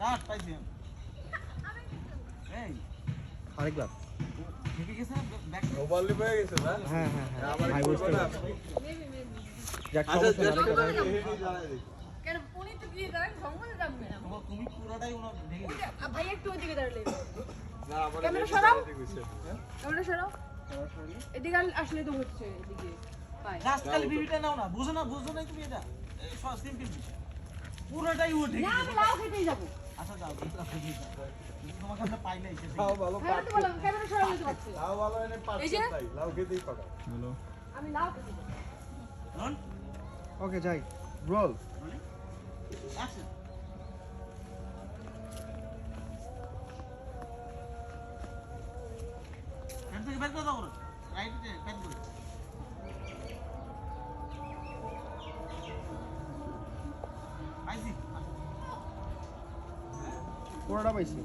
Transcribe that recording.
কাট পাইছি এই আরেকবার ঠিকই গেছে না ব্যাক ওভারলি হয়ে গেছে না হ্যাঁ হ্যাঁ হ্যাঁ আবার ভাই একটু বুঝতে না পারছি। যাক আচ্ছা সমস্যা না, আরেকবার। হেডি জানাই দিই কেন উনি তো দিয়ে দেন সমস্যা যাবে না তুমি পুরোটাই উনার ভেঙে ওই যে, ভাই একটু ওইদিকে দাঁড়ালে না আবার ক্যামেরা হেডি সরাও। জানাই দিই কইছে আমরা সরাও এদিকে আসলে তো হচ্ছে এদিকে পাই রাস্তাল বিবিটা নাও না বুঝো না তুমি এটা এই সব সিম্পল বিষয় পুরোটাই ও ঢেকে না আমি লাউ খেতেই যাবো আচ্ছা যাও তোমার কাছে পাই নাই সে লাউ ভালো হ্যাঁ তো বললাম ক্যামেরা সরাও দিতে পারছি লাউ ভালো এনে এই যে? পারছে তাই লাউ খেতেই পাকা আমি লাউ খেতে যাবো রন ওকে যাই রোল অ্যাকশন হ্যান্ড থেকে বের করে দাও রাইটে প্যান করে পাইছি পুরোটা পাইছি